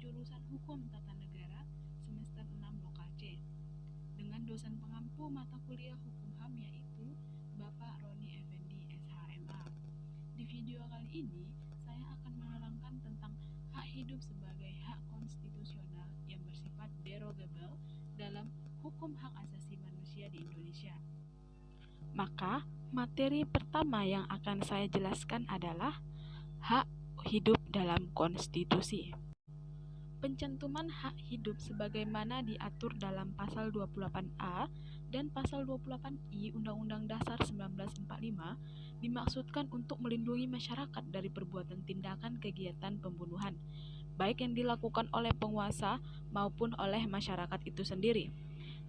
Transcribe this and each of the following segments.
jurusan Hukum Tata Negara semester 6 Lokal C dengan dosen pengampu mata kuliah Hukum HAM yaitu Bapak Roni Effendi SHMA. Di video kali ini, saya akan menerangkan tentang hak hidup sebagai hak konstitusional yang bersifat derogable dalam hukum hak asasi manusia di Indonesia. Maka, materi pertama yang akan saya jelaskan adalah hak hidup dalam konstitusi. Pencantuman hak hidup sebagaimana diatur dalam pasal 28A dan pasal 28I Undang-Undang Dasar 1945 dimaksudkan untuk melindungi masyarakat dari perbuatan tindakan kegiatan pembunuhan, baik yang dilakukan oleh penguasa maupun oleh masyarakat itu sendiri.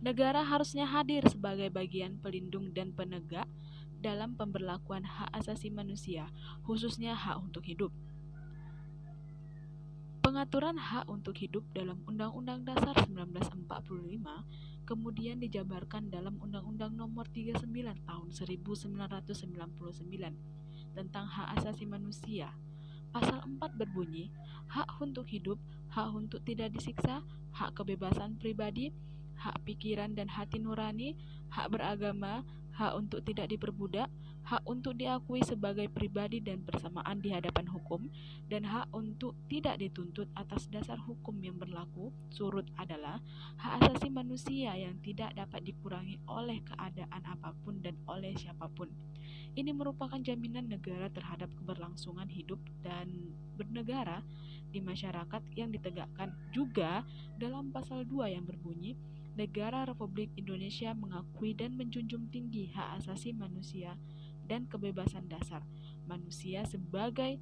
Negara harusnya hadir sebagai bagian pelindung dan penegak dalam pemberlakuan hak asasi manusia, khususnya hak untuk hidup. Pengaturan hak untuk hidup dalam Undang-Undang Dasar 1945 kemudian dijabarkan dalam Undang-Undang Nomor 39 Tahun 1999 tentang hak asasi manusia. Pasal 4 berbunyi, hak untuk hidup, hak untuk tidak disiksa, hak kebebasan pribadi, hak pikiran dan hati nurani, hak beragama, hak untuk tidak diperbudak, hak untuk diakui sebagai pribadi dan bersamaan di hadapan hukum, dan hak untuk tidak dituntut atas dasar hukum yang berlaku surut adalah hak asasi manusia yang tidak dapat dikurangi oleh keadaan apapun dan oleh siapapun. Ini merupakan jaminan negara terhadap keberlangsungan hidup dan bernegara di masyarakat yang ditegakkan juga dalam pasal 2 yang berbunyi, Negara Republik Indonesia mengakui dan menjunjung tinggi hak asasi manusia dan kebebasan dasar manusia sebagai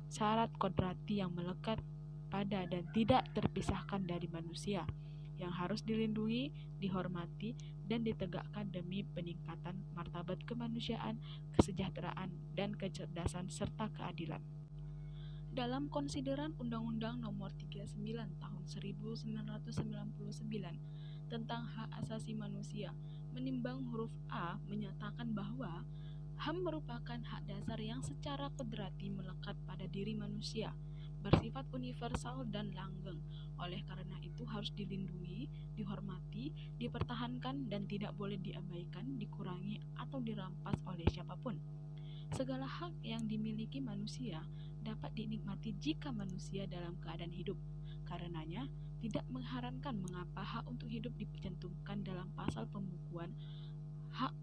syarat kodrati yang melekat pada dan tidak terpisahkan dari manusia, yang harus dilindungi, dihormati, dan ditegakkan demi peningkatan martabat kemanusiaan, kesejahteraan, dan kecerdasan serta keadilan. Dalam konsideran Undang-Undang Nomor 39 Tahun 1999 tentang hak asasi manusia, menimbang huruf A menyatakan bahwa HAM merupakan hak dasar yang secara kodrati melekat pada diri manusia, bersifat universal dan langgeng. Oleh karena itu harus dilindungi, dihormati, dipertahankan, dan tidak boleh diabaikan, dikurangi, atau dirampas oleh siapapun. Segala hak yang dimiliki manusia dapat dinikmati jika manusia dalam keadaan hidup. Karenanya, tidak mengherankan mengapa hak untuk hidup dicantumkan dalam pasal pembukuan hak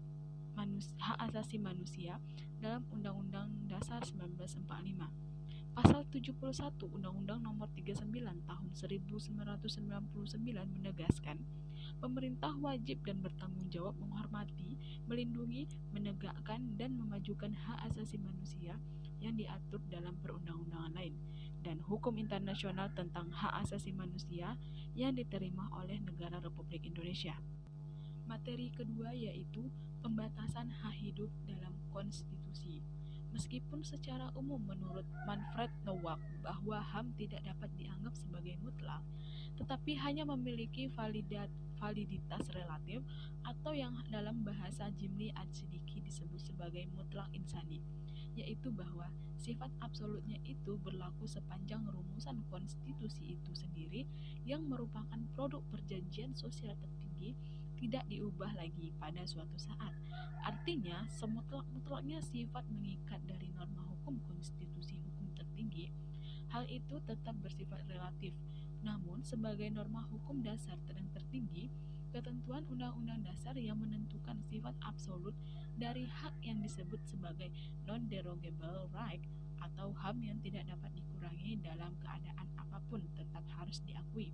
asasi manusia dalam Undang-Undang Dasar 1945. Pasal 71 Undang-Undang Nomor 39 Tahun 1999 menegaskan, pemerintah wajib dan bertanggung jawab menghormati, melindungi, menegakkan, dan memajukan hak asasi manusia yang diatur dalam perundang-undangan lain dan hukum internasional tentang hak asasi manusia yang diterima oleh negara Republik Indonesia. Materi kedua yaitu pembatasan hak hidup dalam konstitusi. Meskipun secara umum menurut Manfred Nowak bahwa HAM tidak dapat dianggap sebagai mutlak, tetapi hanya memiliki validitas relatif atau yang dalam bahasa Jimli Ad-Sidiki disebut sebagai mutlak insani, yaitu bahwa sifat absolutnya itu berlaku sepanjang rumusan konstitusi itu sendiri yang merupakan produk perjanjian sosial tertinggi tidak diubah lagi pada suatu saat. Artinya, semutlak-mutlaknya sifat mengikat dari norma hukum konstitusi hukum tertinggi, hal itu tetap bersifat relatif. Namun, sebagai norma hukum dasar dan tertinggi, ketentuan Undang-Undang Dasar yang menentukan sifat absolut dari hak yang disebut sebagai non-derogable right atau HAM yang tidak dapat dikurangi dalam keadaan apapun tetap harus diakui.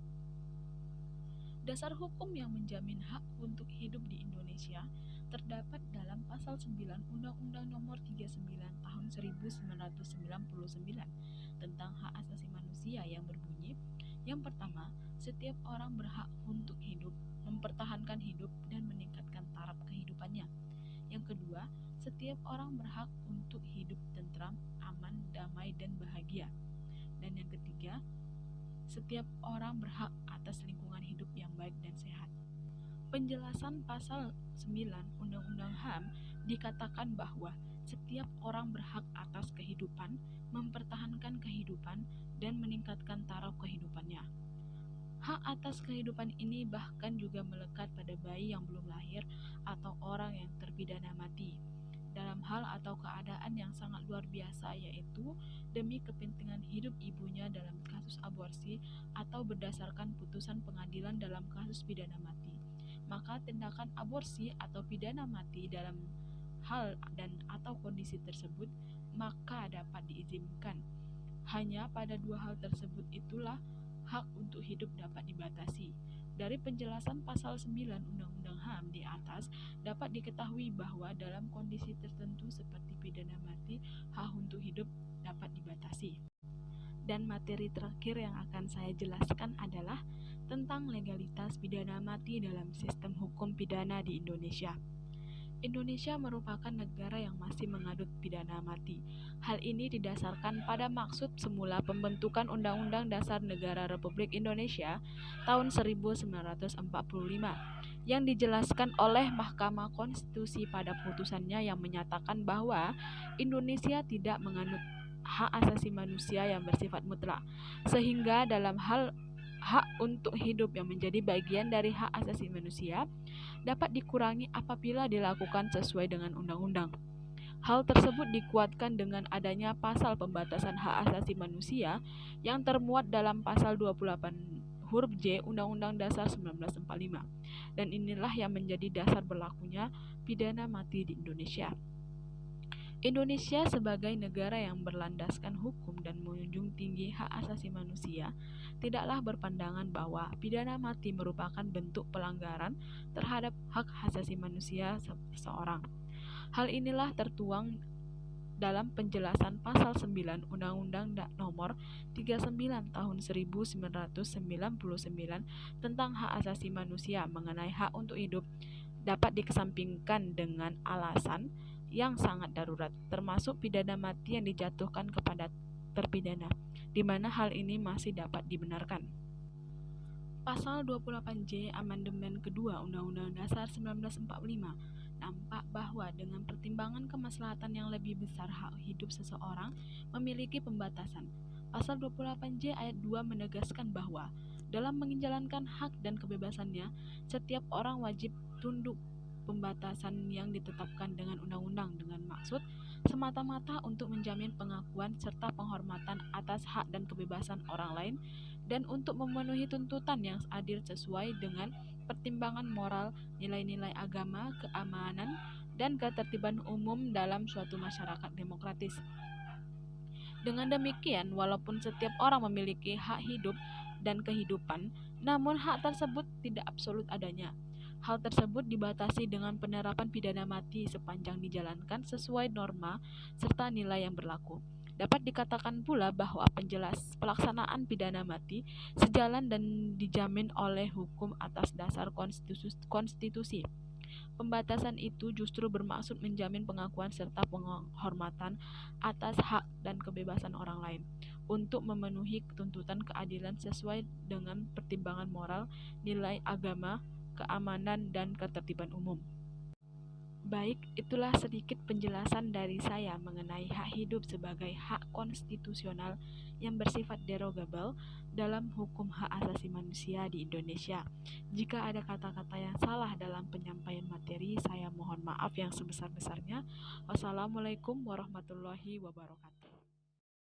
Dasar hukum yang menjamin hak untuk hidup di Indonesia terdapat dalam pasal 9 Undang-Undang Nomor 39 Tahun 1999 tentang hak asasi manusia yang berbunyi, yang pertama, setiap orang berhak untuk hidup, mempertahankan hidup, dan meningkatkan taraf kehidupannya. Yang kedua, setiap orang berhak untuk hidup tentram, aman, damai, dan bahagia. Dan yang ketiga, setiap orang berhak atas lingkungan hidup yang baik dan sehat. Penjelasan pasal 9 Undang-Undang HAM dikatakan bahwa setiap orang berhak atas kehidupan, mempertahankan kehidupan, dan meningkatkan taraf kehidupannya. Hak atas kehidupan ini bahkan juga melekat pada bayi yang belum lahir atau orang yang terpidana mati dalam hal atau keadaan yang sangat luar biasa, yaitu demi kepentingan hidup ibunya dalam kasus aborsi atau berdasarkan putusan pengadilan dalam kasus pidana mati. Maka tindakan aborsi atau pidana mati dalam hal dan atau kondisi tersebut maka dapat diizinkan. Hanya pada dua hal tersebut itulah hak untuk hidup dapat dibatasi. Dari penjelasan pasal 9 Undang-Undang HAM di atas dapat diketahui bahwa dalam kondisi tertentu seperti pidana mati, hak untuk hidup dapat dibatasi. Dan materi terakhir yang akan saya jelaskan adalah tentang legalitas pidana mati dalam sistem hukum pidana di Indonesia. Indonesia merupakan negara yang masih mengadut pidana mati. Hal ini didasarkan pada maksud semula pembentukan Undang-Undang Dasar Negara Republik Indonesia tahun 1945 yang dijelaskan oleh Mahkamah Konstitusi pada putusannya yang menyatakan bahwa Indonesia tidak menganut hak asasi manusia yang bersifat mutlak, sehingga dalam hal hak untuk hidup yang menjadi bagian dari hak asasi manusia dapat dikurangi apabila dilakukan sesuai dengan undang-undang. Hal tersebut dikuatkan dengan adanya pasal pembatasan hak asasi manusia yang termuat dalam pasal 28 huruf J Undang-Undang Dasar 1945. Dan inilah yang menjadi dasar berlakunya pidana mati di Indonesia. Indonesia sebagai negara yang berlandaskan hukum dan menjunjung tinggi hak asasi manusia tidaklah berpandangan bahwa pidana mati merupakan bentuk pelanggaran terhadap hak asasi manusia seseorang. Hal inilah tertuang dalam penjelasan pasal 9 Undang-Undang Nomor 39 Tahun 1999 tentang hak asasi manusia mengenai hak untuk hidup dapat dikesampingkan dengan alasan yang sangat darurat, termasuk pidana mati yang dijatuhkan kepada terpidana, di mana hal ini masih dapat dibenarkan. Pasal 28J Amandemen Kedua Undang-Undang Dasar 1945 nampak bahwa dengan pertimbangan kemaslahatan yang lebih besar hak hidup seseorang memiliki pembatasan. Pasal 28J ayat 2 menegaskan bahwa dalam menjalankan hak dan kebebasannya, setiap orang wajib tunduk pembatasan yang ditetapkan dengan undang-undang dengan maksud semata-mata untuk menjamin pengakuan serta penghormatan atas hak dan kebebasan orang lain dan untuk memenuhi tuntutan yang adil sesuai dengan pertimbangan moral, nilai-nilai agama, keamanan, dan ketertiban umum dalam suatu masyarakat demokratis. Dengan demikian, walaupun setiap orang memiliki hak hidup dan kehidupan, namun hak tersebut tidak absolut adanya. Hal tersebut dibatasi dengan penerapan pidana mati sepanjang dijalankan sesuai norma serta nilai yang berlaku. Dapat dikatakan pula bahwa pelaksanaan pidana mati sejalan dan dijamin oleh hukum atas dasar konstitusi. Pembatasan itu justru bermaksud menjamin pengakuan serta penghormatan atas hak dan kebebasan orang lain untuk memenuhi tuntutan keadilan sesuai dengan pertimbangan moral, nilai agama, keamanan, dan ketertiban umum. Baik, itulah sedikit penjelasan dari saya mengenai hak hidup sebagai hak konstitusional yang bersifat derogable dalam hukum hak asasi manusia di Indonesia. Jika ada kata-kata yang salah dalam penyampaian materi, saya mohon maaf yang sebesar-besarnya. Wassalamualaikum warahmatullahi wabarakatuh.